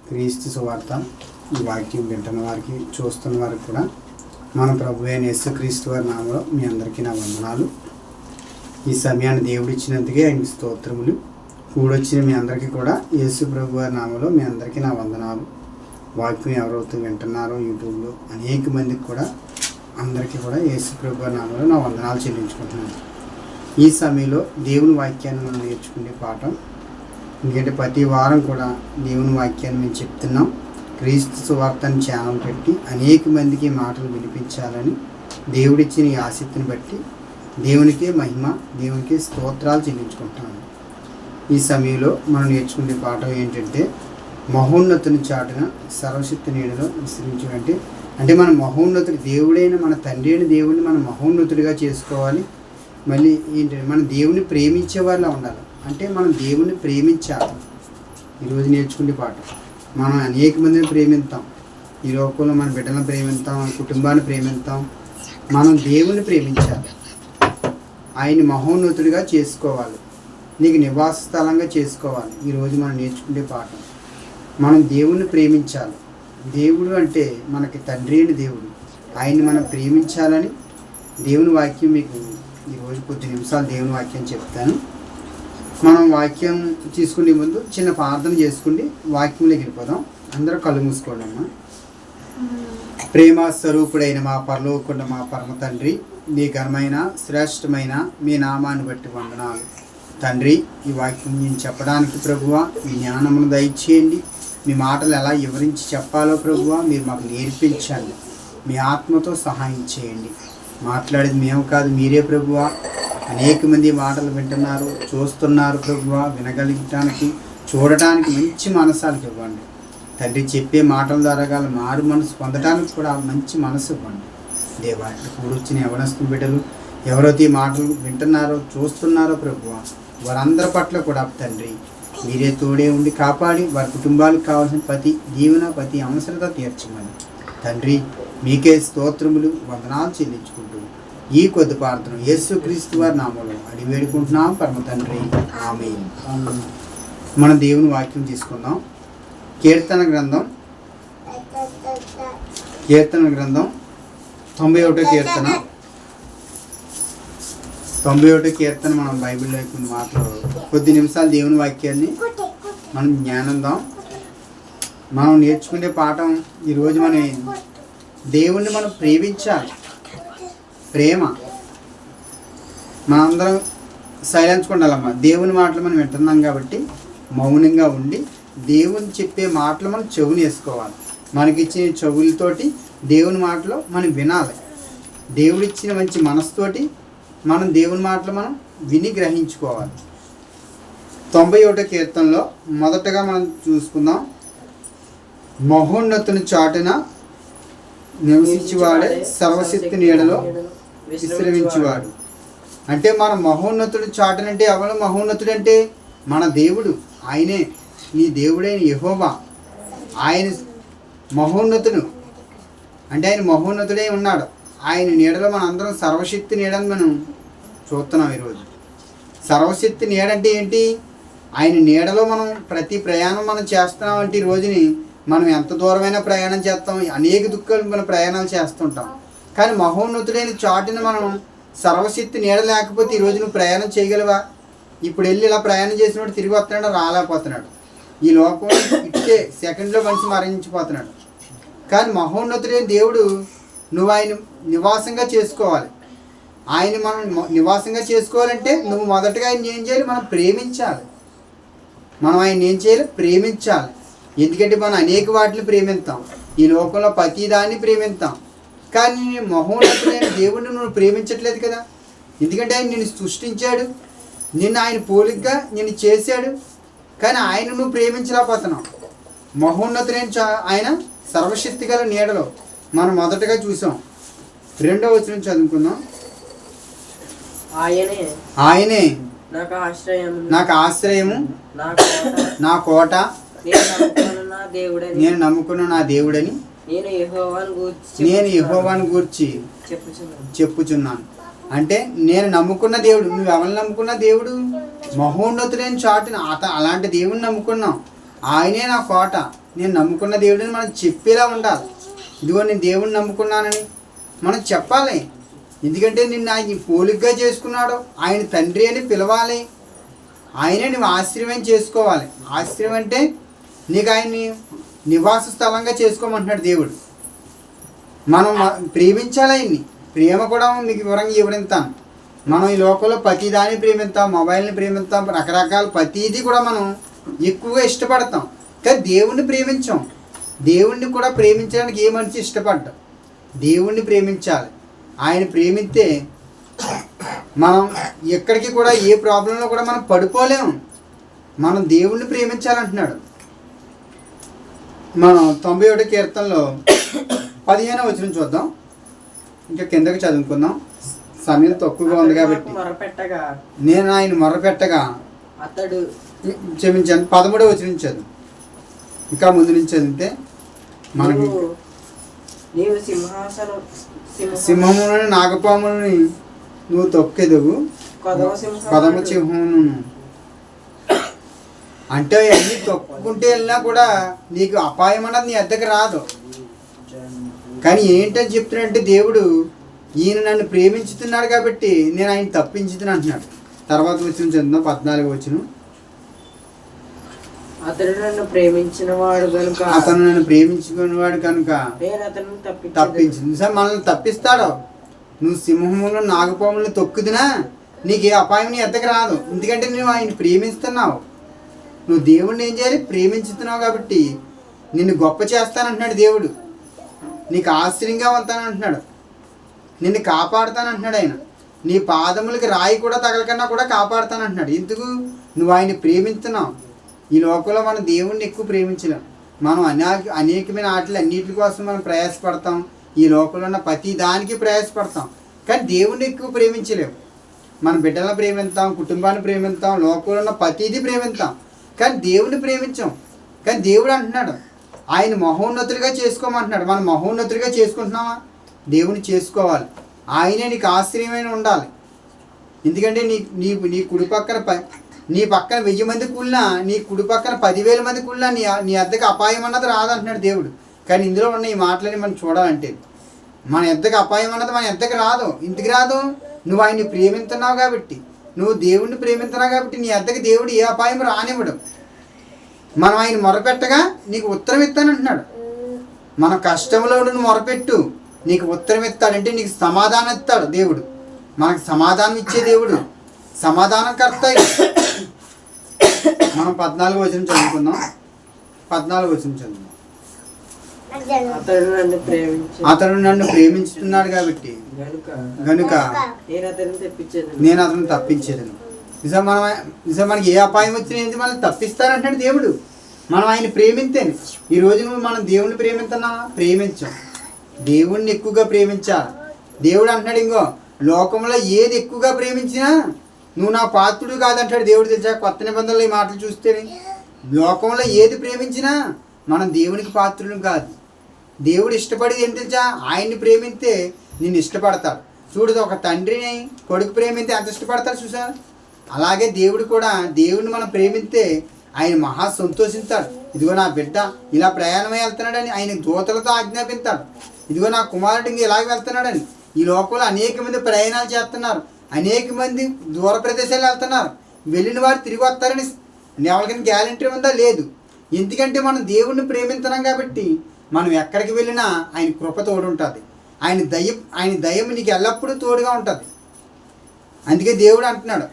క్రీస్తు సువార్త ఈ వాక్యం వింటున్న వారికి చూస్తున్న వారికి కూడా మన ప్రభు అయిన యేసుక్రీస్తు వారి నామములో మీ అందరికీ నా వందనాలు. ఈ సమయాన్ని దేవుడు ఇచ్చినందుకే ఆయనకి స్తోత్రములు. కూడొచ్చిన మీ అందరికీ కూడా యేసు ప్రభు వారి నామములో మీ అందరికీ నా వందనాలు. వాక్యం ఎవరైతే వింటున్నారో యూట్యూబ్లో అనేక మందికి కూడా అందరికీ కూడా యేసు ప్రభు వారి నామములో నా వందనాలు చెల్లించుకుంటున్నాను. ఈ సమయంలో దేవుని వాక్యాన్ని మనం నేర్చుకునే పాఠం. ఎందుకంటే ప్రతి వారం కూడా దేవుని వాక్యాన్ని మేము చెప్తున్నాం. క్రీస్తు సువార్తని ఛానల్ పెట్టి అనేక మందికి మాటలు వినిపించాలని దేవుడిచ్చిన ఈ ఆసక్తిని బట్టి దేవునికే మహిమ, దేవునికే స్తోత్రాలు చెల్లించుకుంటున్నాను. ఈ సమయంలో మనం నేర్చుకునే పాఠం ఏంటంటే మహోన్నతుని చాటున సర్వశక్తి నీడలో విశ్రమించడం. అంటే మన మహోన్నతుడు దేవుడైన మన తండ్రి అయిన దేవుడిని మనం మహోన్నతుడిగా చేసుకోవాలి. మళ్ళీ ఏంటంటే మన దేవుని ప్రేమించే వాళ్ళ ఉండాలి. అంటే మనం దేవుని ప్రేమించాలి. ఈరోజు నేర్చుకునే పాఠం. మనం అనేక మందిని ప్రేమిస్తాం. ఈ లోకంలో మన బిడ్డలను ప్రేమిస్తాం, మన కుటుంబాన్ని ప్రేమిస్తాం. మనం దేవుని ప్రేమించాలి. ఆయన మహోన్నతుడిగా చేసుకోవాలి, నీకు నివాస స్థలంగా చేసుకోవాలి. ఈరోజు మనం నేర్చుకునే పాఠం. మనం దేవుని ప్రేమించాలి. దేవుడు అంటే మనకి తండ్రి అయిన దేవుడు. ఆయన్ని మనం ప్రేమించాలని దేవుని వాక్యం మీకు ఈరోజు కొద్ది నిమిషాలు దేవుని వాక్యం చెప్తాను. మనం వాక్యం తీసుకునే ముందు చిన్న ప్రార్థన చేసుకుని వాక్యంలోకి వెళ్ళిపోదాం. అందరూ కళ్ళు మూసుకోండి అమ్మా. ప్రేమ స్వరూపుడైన మా పరలోకున్న మా పరమ తండ్రి, మీ ఘనమైన శ్రేష్టమైన మీ నామాన్ని బట్టి వందనాలు తండ్రి. ఈ వాక్యం నేను చెప్పడానికి ప్రభువా మీ జ్ఞానమును దయచేయండి. మీ మాటలు ఎలా వివరించి చెప్పాలో ప్రభువా మీరు మాకు నేర్పించండి. మీ ఆత్మతో సహాయం చేయండి. మాట్లాడేది మేము కాదు, మీరే ప్రభువా. అనేక మంది మాటలు వింటున్నారు, చూస్తున్నారు ప్రభువా. వినగలిగటానికి, చూడటానికి మంచి మనసాలకు ఇవ్వండి తండ్రి. చెప్పే మాటల ద్వారా మారు మనసు పొందడానికి కూడా మంచి మనసు ఇవ్వండి దేవా. కూడొచ్చిన యవనస్తుల బిడ్డలు ఎవరైతే ఈ మాటలు వింటున్నారో, చూస్తున్నారో ప్రభువా, వారందరి పట్ల కూడా తండ్రి మీరే తోడే ఉండి కాపాడి వారి కుటుంబాలకు కావాల్సిన ప్రతి దీవెన, ప్రతి అవసరత తీర్చమని తండ్రి మీకే స్తోత్రములు, వందనాలు చెల్లించుకుంటూ ఈ కొద్ది ప్రార్థన యేసుక్రీస్తు వారి నామములో అడిగి వేడుకుంటున్నాం పరమ తండ్రి, ఆమేన్. మన దేవుని వాక్యం తీసుకుందాం. కీర్తన గ్రంథం 91 కీర్తన మనం బైబిల్లో మాత్రం కొద్ది నిమిషాలు దేవుని వాక్యాన్ని మనం జ్ఞానందాం. మనం నేర్చుకునే పాఠం ఈరోజు మనం దేవుణ్ణి మనం ప్రేమించాలి. ప్రేమ మనందరం సైలెన్స్ ఉండాలమ్మా. దేవుని మాటలు మనం వింటున్నాం కాబట్టి మౌనంగా ఉండి దేవుని చెప్పే మాటలు మనం చెవుని వేసుకోవాలి. మనకిచ్చిన చెవులతోటి దేవుని మాటలు మనం వినాలి. దేవుడిచ్చిన మంచి మనసుతోటి మనం దేవుని మాటలు మనం విని గ్రహించుకోవాలి. 91 కీర్తనలో మొదటగా మనం చూసుకుందాం. మహోన్నతుని చాటున నివసించేవాడే సర్వశక్తి నీడలో విశ్రమించేవాడు. అంటే మన మహోన్నతుడు చాటునంటే ఎవరు మహోన్నతుడు అంటే మన దేవుడు. ఆయనే నీ దేవుడైన యెహోవా. ఆయన మహోన్నతుడు అంటే ఆయన మహోన్నతుడే ఉన్నాడు. ఆయన నీడలో మన అందరం సర్వశక్తి నీడని మనం చూస్తున్నాం ఈరోజు. సర్వశక్తి నీడంటే ఏంటి? ఆయన నీడలో మనం ప్రతి ప్రయాణం మనం చేస్తున్నాం. అంటే ఈ రోజుని మనం ఎంత దూరమైనా ప్రయాణం చేస్తాం, అనేక దుఃఖాలు మనం ప్రయాణాలు చేస్తుంటాం. కానీ మహోన్నతుడైన చాటుని మనం సర్వశక్తి నీడ లేకపోతే ఈరోజు నువ్వు ప్రయాణం చేయగలవా? ఇప్పుడు వెళ్ళి ఇలా ప్రయాణం చేసినప్పుడు తిరిగి వస్తున్నాడు, రాలేకపోతున్నాడు. ఈ లోకం ఇట్టే సెకండ్లో మనిషి మరణించిపోతున్నాడు. కానీ మహోన్నతుడైన దేవుడు నువ్వు ఆయన నివాసంగా చేసుకోవాలి. ఆయన మనం నివాసంగా చేసుకోవాలంటే నువ్వు మొదటగా ఆయన ఏం చేయాలి? మనం ప్రేమించాలి. మనం ఆయన ఏం చేయాలి? ప్రేమించాలి. ఎందుకంటే మనం అనేక వాటిని ప్రేమిస్తాం. ఈ లోకంలో ప్రతి దాన్ని ప్రేమిస్తాం. కానీ మహోన్నతుడైన దేవుడిని నువ్వు ప్రేమించట్లేదు కదా. ఎందుకంటే ఆయన నిన్ను సృష్టించాడు, నిన్ను ఆయన పోలికగా నిన్ను చేశాడు. కానీ ఆయన నువ్వు ప్రేమించలేకపోతున్నావు. మహోన్నతుడైన ఆయన సర్వశక్తి గల నీడలో మనం మొదటగా చూసాం. 2వ వచనం చదువుకుందాం. ఆయనే నాకు ఆశ్రయము, నా కోట, నేను నమ్ముకున్న నా దేవుడని నేను యెహోవాను గూర్చి చెప్పుచున్నాను. అంటే నేను నమ్ముకున్న దేవుడు. నువ్వు ఎవరిని నమ్ముకున్న దేవుడు? మహోన్నతుడైన చాటున అలాంటి దేవుడిని నమ్ముకున్నాం. ఆయనే నా కోట, నేను నమ్ముకున్న దేవుడిని మనం చెప్పేలా ఉండాలి. ఇదిగో నేను దేవుడిని నమ్ముకున్నానని మనం చెప్పాలి. ఎందుకంటే నిన్ను ఆయన పోలికగా చేసుకున్నాడు, ఆయన తండ్రి అని పిలవాలి. ఆయనే నువ్వు ఆశ్రయం చేసుకోవాలి. ఆశ్రయం అంటే నీకు ఆయన్ని నివాస స్థలంగా చేసుకోమంటున్నాడు దేవుడు. మనం ప్రేమించాలి ఆయన్ని. ప్రేమ కూడా మీకు వివరంగా వివరిస్తాను. మనం ఈ లోకంలో ప్రతిదాన్ని ప్రేమిస్తాం, మొబైల్ని ప్రేమిస్తాం, రకరకాల ప్రతిదీ కూడా మనం ఎక్కువగా ఇష్టపడతాం. కానీ దేవుణ్ణి ప్రేమించాం. దేవుణ్ణి కూడా ప్రేమించడానికి ఏ మనిషి ఇష్టపడ్డాం. దేవుణ్ణి ప్రేమించాలి. ఆయన ప్రేమిస్తే మనం ఎక్కడికి కూడా ఏ ప్రాబ్లంలో కూడా మనం పడిపోలేము. మనం దేవుణ్ణి ప్రేమించాలంటున్నాడు. మనం 91 కీర్తనలో 15వ వచనం చూద్దాం. ఇంకా కిందకి చదువుకుందాం, సమయం తక్కువగా ఉంది కాబట్టి. నేను ఆయన మొరపెట్టగా అతడు క్షమించాను. 13వ వచనం చదువు. ఇంకా ముందు నుంచి చదివితే మనకి నీవు సింహములను నాగపాములని నువ్వు తొక్కెదవు, కొదమ సింహమును. అంటే అన్నీ తొక్కుంటే వెళ్ళినా కూడా నీకు అపాయం అన్నది నీ వద్దకు రాదు. కానీ ఏంటని చెప్తున్నాడంటే దేవుడు, ఈయన నన్ను ప్రేమించుతున్నాడు కాబట్టి నేను ఆయన తప్పించుతున్నా అంటున్నాడు. తర్వాత వచ్చిన చదువు 14వ వచనం. అతను నన్ను ప్రేమించినవాడు కనుక తప్పించింది. సార్ మనల్ని తప్పిస్తాడు. నువ్వు సింహములను నాగపాములను తొక్కుదినా నీకు ఏ అపాయం నీ ఎద్దకు రాదు. ఎందుకంటే నువ్వు ఆయన ప్రేమిస్తున్నావు. నువ్వు దేవుడిని ఏం చేయాలి? ప్రేమించుతున్నావు కాబట్టి నిన్ను గొప్ప చేస్తానంటున్నాడు దేవుడు. నీకు ఆశ్చర్యంగా ఉంటానంటున్నాడు. నిన్ను కాపాడుతానంటున్నాడు ఆయన. నీ పాదములకి రాయి కూడా తగలకన్నా కూడా కాపాడుతానంటున్నాడు. ఎందుకు? నువ్వు ఆయన ప్రేమిస్తున్నావు. ఈ లోకంలో మనం దేవుణ్ణి ఎక్కువ ప్రేమించలేం. మనం అనేకమైన ఆటలు అన్నిటి కోసం మనం ప్రయాసపడతాం. ఈ లోకంలో ఉన్న ప్రతి దానికి ప్రయాసపడతాం. కానీ దేవుణ్ణి ఎక్కువ ప్రేమించలేము. మన బిడ్డలను ప్రేమిస్తాం, కుటుంబాన్ని ప్రేమిస్తాం, లోకంలో ఉన్న ప్రతిదీ ప్రేమిస్తాం. కానీ దేవుణ్ణి ప్రేమించాం. కానీ దేవుడు అంటున్నాడు ఆయన మహోన్నతుడిగా చేసుకోమంటున్నాడు. మనం మహోన్నతుడిగా చేసుకుంటున్నామా? దేవుని చేసుకోవాలి. ఆయనే నీకు ఆశ్చర్యమైన ఉండాలి. ఎందుకంటే నీ కుడి పక్కన నీ పక్కన 1000 మంది కూలినా, నీ కుడి పక్కన 10,000 మంది కూలినా నీ అద్దెకి అపాయం అన్నది రాదంటున్నాడు దేవుడు. కానీ ఇందులో ఉన్న ఈ మాటలని మనం చూడాలంటే మన ఎద్దకు అపాయం అన్నది మన ఎద్దకు రాదు. ఇంటికి రాదు. నువ్వు ఆయన్ని ప్రేమిస్తున్నావు కాబట్టి, నువ్వు దేవుణ్ణి ప్రేమిస్తున్నావు కాబట్టి నీ ఎద్దకు దేవుడు ఏ అపాయం రానివ్వడు. మనం ఆయన మొరపెట్టగా నీకు ఉత్తరం ఇస్తానంటున్నాడు. మన కష్టంలో నువ్వు మొరపెట్టు, నీకు ఉత్తరం ఇస్తాడంటే నీకు సమాధానం ఇస్తాడు దేవుడు. మనకు సమాధానం ఇచ్చే దేవుడు, సమాధానకర్త. మనం 14వ వచనం చదువుకుందాం. 14వ వచనం చదువుకుందాం. అతడు నన్ను ప్రేమించుతున్నాడు కాబట్టి గనుక నేను అతను తప్పించేదను. నిజం మనకి ఏ అపాయం వచ్చినా ఏంటి మనల్ని తప్పిస్తారంటాడు దేవుడు. మనం ఆయన ప్రేమింతేనే. ఈరోజు నువ్వు మనం దేవుణ్ణి ప్రేమిస్తున్నావా? ప్రేమించాం. దేవుణ్ణి ఎక్కువగా ప్రేమించాలి. దేవుడు అంటున్నాడు, ఇంకో లోకంలో ఏది ఎక్కువగా ప్రేమించినా నువ్వు నా పాత్రుడు కాదంటాడు దేవుడు. తెలుసా? కొత్త నిబంధనలు ఈ మాటలు చూస్తే లోకంలో ఏది ప్రేమించినా మనం దేవునికి పాత్రులు కాదు. దేవుడు ఇష్టపడేది ఏంటి తెలుసా? ఆయన్ని ప్రేమిస్తే నిన్ను ఇష్టపడతాడు. చూడు, ఒక తండ్రిని కొడుకు ప్రేమిస్తే ఎంత ఇష్టపడతాడు చూసా? అలాగే దేవుడు కూడా, దేవుడిని మనం ప్రేమిస్తే ఆయన మహా సంతోషిస్తాడు. ఇదిగో నా బిడ్డ ఇలా ప్రయాణమై వెళ్తున్నాడని ఆయన దూతలతో ఆజ్ఞాపిస్తాడు. ఇదిగో నా కుమారుడు ఇంక ఇలాగ వెళ్తున్నాడని. ఈ లోకంలో అనేక మంది ప్రయాణాలు చేస్తున్నారు, అనేక మంది దూర ప్రదేశాలు వెళ్తున్నారు. వెళ్ళిన వారు తిరిగి వస్తారని ఎవరికైనా గ్యారంటీ ఉందా? లేదు. ఎందుకంటే మనం దేవుణ్ణి ప్రేమిస్తున్నాం కాబట్టి మనం ఎక్కడికి వెళ్ళినా ఆయన కృప తోడు ఉంటుంది. ఆయన దయ నీకు ఎల్లప్పుడూ తోడుగా ఉంటుంది. అందుకే దేవుడు అంటున్నాడు,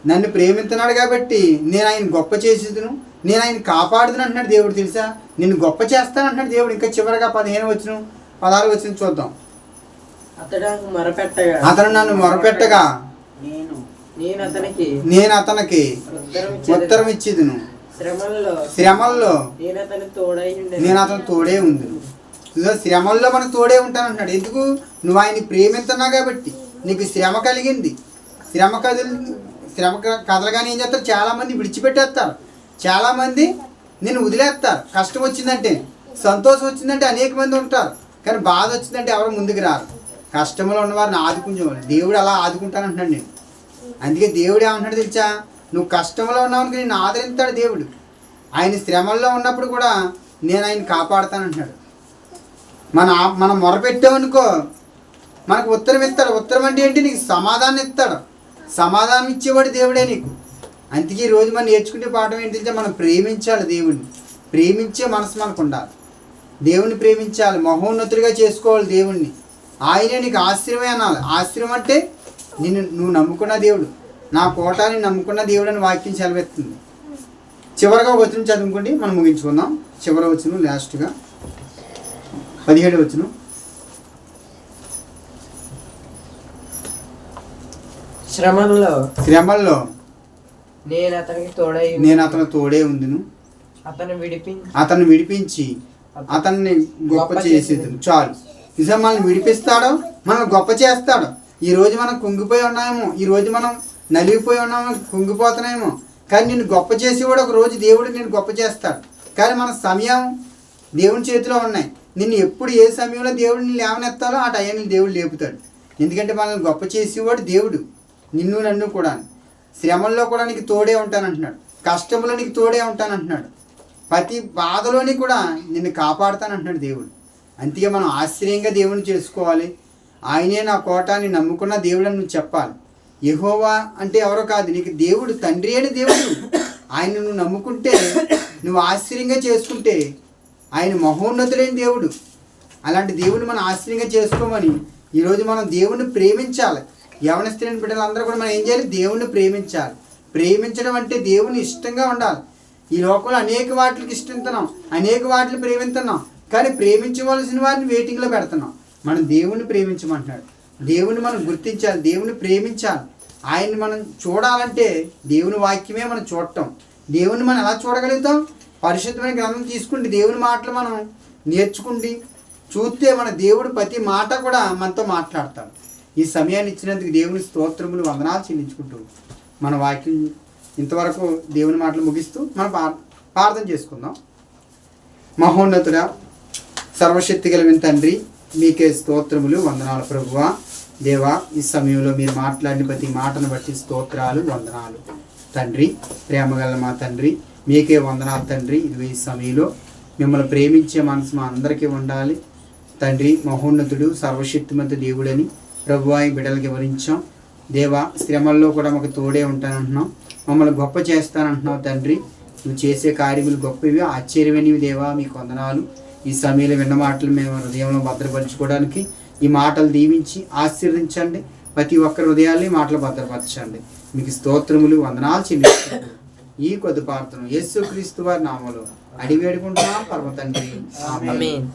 నన్ను ప్రేమిస్తున్నాడు కాబట్టి నేను ఆయన గొప్ప చేసేదును, నేను ఆయన కాపాడుదును అంటున్నాడు దేవుడు. తెలుసా? నిన్ను గొప్ప చేస్తాను అంటున్నాడు దేవుడు. ఇంకా చివరిగా 15వ వచనం 16వ వచనం చూద్దాం. అతను నన్ను మొరపెట్టగా నేను అతనికి ఉత్తరం ఇచ్చేదును, శ్రమల్లో నేను అతను తోడే ఉంది. శ్రమల్లో మనకు తోడే ఉంటాను అంటున్నాడు. ఎందుకు? నువ్వు ఆయన్ని ప్రేమిస్తున్నావు కాబట్టి నీకు శ్రమ కలిగింది. శ్రమ కదలగానే ఏం చేస్తారు? చాలామంది విడిచిపెట్టేస్తారు, చాలామంది నేను వదిలేస్తారు. కష్టం వచ్చిందంటే, సంతోషం వచ్చిందంటే అనేక మంది ఉంటారు, కానీ బాధ వచ్చిందంటే ఎవరు ముందుకు రారు. కష్టంలో ఉన్నవారిని ఆదుకుంటాను దేవుడు. అలా ఆదుకుంటానంటున్నాడు నేను. అందుకే దేవుడు ఏమంటున్నాడు తెలుసా? నువ్వు కష్టంలో ఉన్నావు నిన్ను ఆదరిస్తాడు దేవుడు. ఆయన శ్రమల్లో ఉన్నప్పుడు కూడా నేను ఆయన కాపాడుతానంటున్నాడు. మనం మొరపెట్టామనుకో మనకు ఉత్తరం ఇస్తాడు. ఉత్తరం అంటే ఏంటి? నీకు సమాధానం ఇస్తాడు. సమాధానం ఇచ్చేవాడు దేవుడే నీకు. అందుకే ఈరోజు మనం నేర్చుకునే పాఠం ఏంటంటే మనం ప్రేమించాలి దేవుడిని. ప్రేమించే మనసు మనకు ఉండాలి. దేవుని ప్రేమించాలి, మహోన్నతుడిగా చేసుకోవాలి దేవుణ్ణి. ఆయనే నీకు ఆశ్రయమే అనాలి. ఆశ్రయం అంటే నువ్వు నమ్ముకున్న దేవుడు, నా కోటాన్ని నమ్ముకున్న దేవుడు అని వాక్యం సెలవెత్తుంది. చివరిగా ఒక వచనం చదువుకోండి, మనం ముగించుకుందాం. చివరి వచనం లాస్ట్గా 17వ వచనం. శ్రమల్లో నేను అతను తోడే ఉందును, అతను విడిపించి అతన్ని గొప్ప చేసేది. చాలు. నిజం మనల్ని విడిపిస్తాడో మనం గొప్ప చేస్తాడు. ఈరోజు మనం కుంగిపోయి ఉన్నామేమో, ఈరోజు మనం నలిగిపోయి ఉన్నామో, కుంగిపోతున్నామేమో, కానీ నిన్ను గొప్ప చేసేవాడు ఒక రోజు దేవుడు నిన్ను గొప్ప చేస్తాడు. కానీ మన సమయం దేవుని చేతిలో ఉన్నాయి. నిన్ను ఎప్పుడు ఏ సమయంలో దేవుడు నిన్ను లేవనెత్తాలో ఆ టైంని దేవుడు లేపుతాడు. ఎందుకంటే మనల్ని గొప్ప చేసేవాడు దేవుడు. నిన్ను నన్ను కూడా శ్రమల్లో కూడా నీకు తోడే ఉంటానంటున్నాడు, కష్టంలో నీకు తోడే ఉంటానంటున్నాడు, ప్రతి బాధలోని కూడా నిన్ను కాపాడుతానంటున్నాడు దేవుడు. అందుకే మనం ఆశ్చర్యంగా దేవుని చేసుకోవాలి. ఆయనే నా కోటాన్ని నమ్ముకున్న దేవుడు అని నువ్వు చెప్పాలి. యెహోవా అంటే ఎవరో కాదు, నీకు దేవుడు తండ్రి అని దేవుడు. ఆయన నువ్వు నమ్ముకుంటే, నువ్వు ఆశ్చర్యంగా చేసుకుంటే ఆయన మహోన్నతుడైన దేవుడు. అలాంటి దేవుడిని మనం ఆశ్చర్యంగా చేసుకోమని ఈరోజు మనం దేవుణ్ణి ప్రేమించాలి. యవన స్త్రీని బిడ్డలందరూ కూడా మనం ఏం చేయాలి? దేవుణ్ణి ప్రేమించాలి. ప్రేమించడం అంటే దేవుని ఇష్టంగా ఉండాలి. ఈ లోకంలో అనేక వాటికి ఇష్టం, అనేక వాటిని ప్రేమిస్తున్నాం, కానీ ప్రేమించవలసిన వారిని వెయిటింగ్లో పెడుతున్నాం. మనం దేవుణ్ణి ప్రేమించమంటున్నాడు. దేవుని మనం గుర్తించాలి, దేవుని ప్రేమించాలి. ఆయన్ని మనం చూడాలంటే దేవుని వాక్యమే మనం చూడటం. దేవుని మనం ఎలా చూడగలుగుతాం? పరిశుద్ధమైన గ్రంథం తీసుకుంటే దేవుని మాటలు మనం నేర్చుకుంటే చూస్తే మన దేవుడు ప్రతి మాట కూడా మనతో మాట్లాడతాడు. ఈ సమయాన్ని ఇచ్చినందుకు దేవుని స్తోత్రములు, వందనాలు చెల్లించుకుంటూ మన వాక్యం ఇంతవరకు దేవుని మాటలు ముగిస్తూ మనం ప్రార్థన చేసుకుందాం. మహోన్నతుడా, సర్వశక్తి కలిగిన తండ్రి, మీకే స్తోత్రములు, వందనాలు ప్రభువా. దేవా, ఈ సమయంలో మీరు మాట్లాడిన ప్రతి మాటను బట్టి స్తోత్రాలు, వందనాలు తండ్రి. ప్రేమగల మా తండ్రి, మీకే వందనాలు తండ్రి. ఇది ఈ సమయంలో మిమ్మల్ని ప్రేమించే మనసు మా అందరికీ ఉండాలి తండ్రి. మహోన్నతుడు, సర్వశక్తిమంత దేవుడని ప్రభువా ఈ బిడ్డలకి వివరించాం. దేవా, శ్రమల్లో కూడా మాకు తోడే ఉంటానంటున్నాం, మమ్మల్ని గొప్ప చేస్తానంటున్నావు తండ్రి. నువ్వు చేసే కార్యములు గొప్పవి, ఆశ్చర్యమైనవి దేవా, మీకు వందనాలు. ఈ సమయంలో విన్న మాటలు మేము హృదయంలో భద్రపరచుకోవడానికి ఈ మాటలు దీవించి ఆశీర్వదించండి. ప్రతి ఒక్కరి హృదయాల్ని మాటలు భద్రపరచండి. మీకు స్తోత్రములు, వందనాలు చెల్లిస్తున్నాను. ఈ కొద్ది ప్రార్థన యేసుక్రీస్తు వారి నామములో అడిగి వేడుకుంటున్నాం పరమ తండ్రి. ఆమేన్.